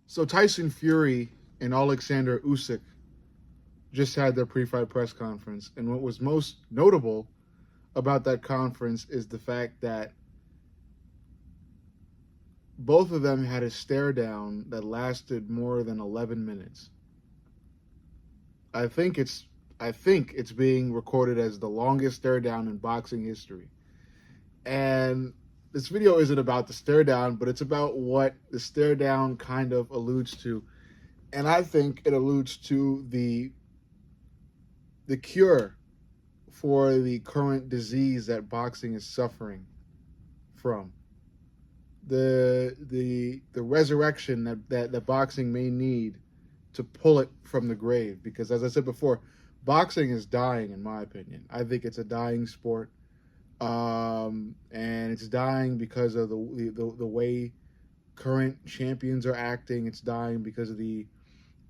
So Tyson Fury and Oleksandr Usyk just had their pre-fight press conference, and what was most notable about that conference is the fact that both of them had a stare down that lasted more than 11 minutes. I think it's I think it's being recorded as the longest stare down in boxing history. And this video isn't about the stare down, but it's about what the stare down kind of alludes to. And I think it alludes to the cure for the current disease that boxing is suffering from. The resurrection that boxing may need to pull it from the grave. Because as I said before, boxing is dying, in my opinion. I think it's a dying sport. And it's dying because of the way current champions are acting. It's dying because of the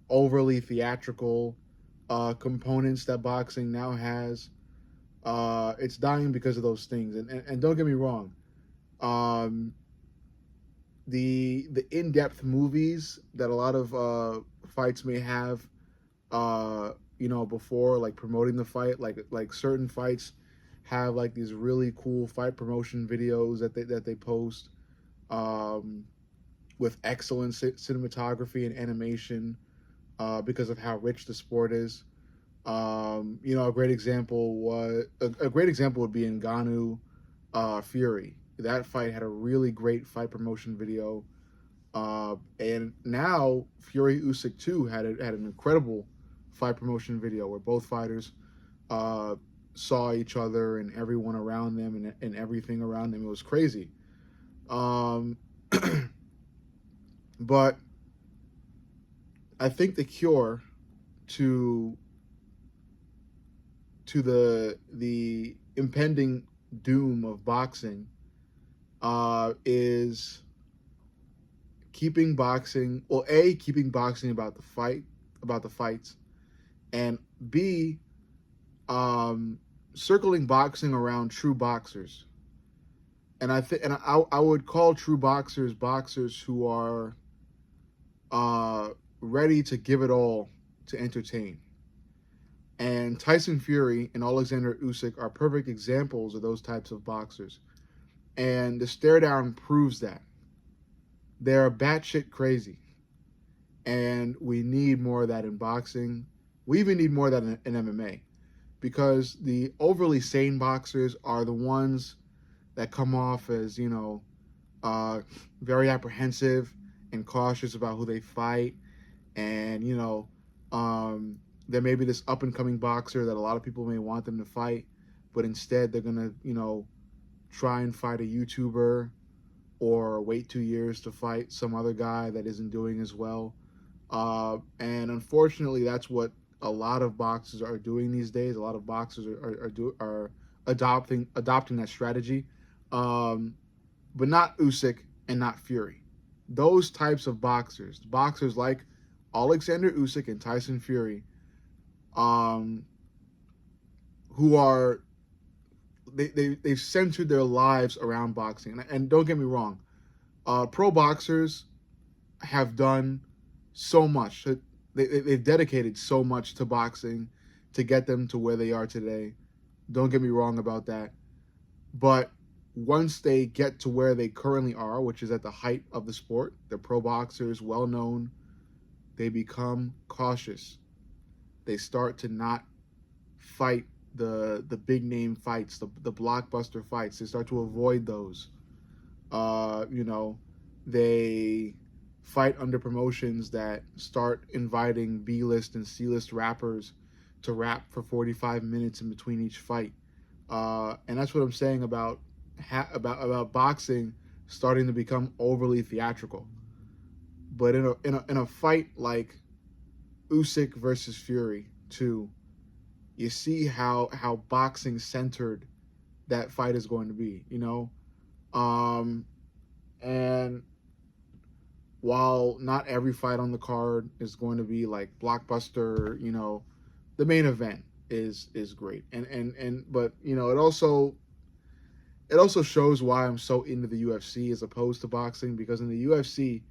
overly theatrical components that boxing now has. It's dying because of those things. And don't get me wrong, um, the in depth movies that a lot of fights may have, before like promoting the fight, like certain fights have like these really cool fight promotion videos that they post, um, with excellent cinematography and animation, because of how rich the sport is. A great example a great example would be Ngannou, Fury. That fight had a really great fight promotion video, and now Fury Usyk too had an incredible fight promotion video where both fighters uh, saw each other and everyone around them and everything around them. It was crazy. Um, but I think the cure to the impending doom of boxing is keeping boxing, well, A, keeping boxing about the fights, and B, circling boxing around true boxers. And I would call true boxers who are ready to give it all to entertain. And Tyson Fury and Oleksandr Usyk are perfect examples of those types of boxers. And the stare down proves that. They're batshit crazy. And we need more of that in boxing. We even need more of that in MMA. Because the overly sane boxers are the ones that come off as, very apprehensive and cautious about who they fight. And, there may be this up and coming boxer that a lot of people may want them to fight, but instead they're going to, try and fight a YouTuber or wait 2 years to fight some other guy that isn't doing as well. And unfortunately, that's what a lot of boxers are doing these days. A lot of boxers are adopting that strategy, but not Usyk and not Fury. Those types of boxers like Oleksandr Usyk and Tyson Fury, who are they've centered their lives around boxing. And don't get me wrong, pro boxers have done so much. They've dedicated so much to boxing to get them to where they are today. Don't get me wrong about that. But once they get to where they currently are, which is at the height of the sport, they're pro boxers, well known, they become cautious. They start to not fight the big name fights, the blockbuster fights. They start to avoid those. They fight under promotions that start inviting B-list and C-list rappers to rap for 45 minutes in between each fight. And that's what I'm saying about boxing starting to become overly theatrical. But in a fight like Usyk versus Fury 2, you see how boxing centered that fight is going to be, and while not every fight on the card is going to be like blockbuster, the main event is great, and but it also shows why I'm so into the UFC as opposed to boxing, because in the UFC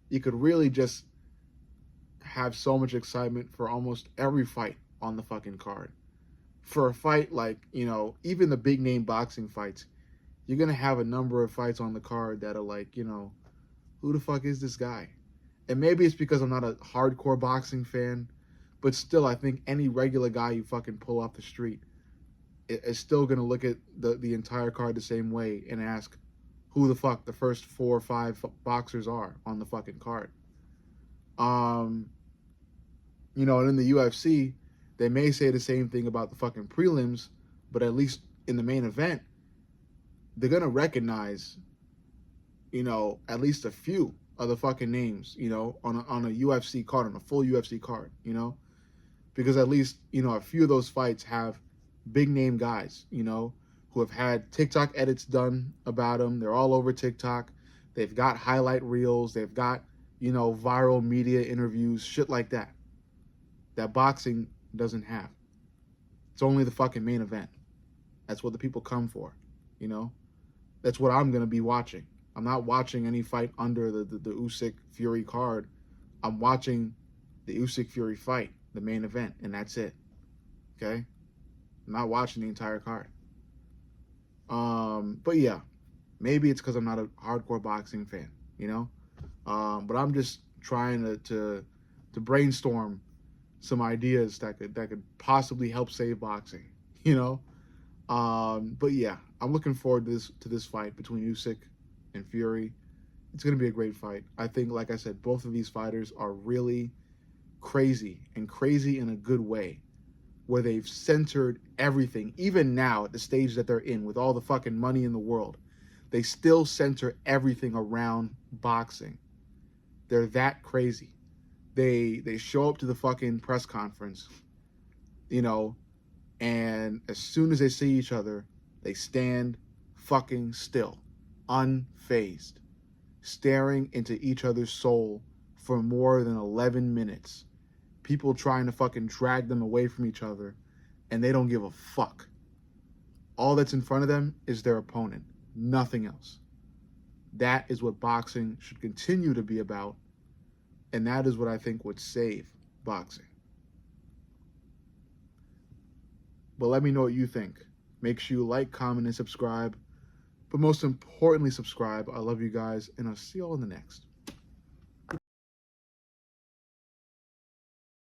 you could really just have so much excitement for almost every fight on the fucking card. For a fight like, even the big name boxing fights, you're going to have a number of fights on the card that are like, who the fuck is this guy? And maybe it's because I'm not a hardcore boxing fan, but still, I think any regular guy you fucking pull off the street is still going to look at the entire card the same way and ask who the fuck the first 4 or 5 boxers are on the fucking card. And in the UFC, they may say the same thing about the fucking prelims, but at least in the main event, they're going to recognize, at least a few of the fucking names, on a UFC card, on a full UFC card, because at least, a few of those fights have big name guys, who have had TikTok edits done about them. They're all over TikTok. They've got highlight reels. They've got, viral media interviews, shit like that. That boxing doesn't have. It's only the fucking main event. That's what the people come for, That's what I'm going to be watching. I'm not watching any fight under the Usyk Fury card. I'm watching the Usyk Fury fight, the main event, and that's it. Okay? I'm not watching the entire card. But yeah, maybe it's because I'm not a hardcore boxing fan, But I'm just trying to brainstorm some ideas that could possibly help save boxing, But yeah, I'm looking forward to this fight between Usyk and Fury. It's going to be a great fight. I think, like I said, both of these fighters are really crazy, and crazy in a good way, where they've centered everything. Even now, at the stage that they're in, with all the fucking money in the world, they still center everything around boxing. They're that crazy. They show up to the fucking press conference, and as soon as they see each other, they stand fucking still, unfazed, staring into each other's soul for more than 11 minutes. People trying to fucking drag them away from each other, and they don't give a fuck. All that's in front of them is their opponent, nothing else. That is what boxing should continue to be about, and that is what I think would save boxing. But let me know what you think. Make sure you like, comment, and subscribe. But most importantly, subscribe. I love you guys, and I'll see you all in the next.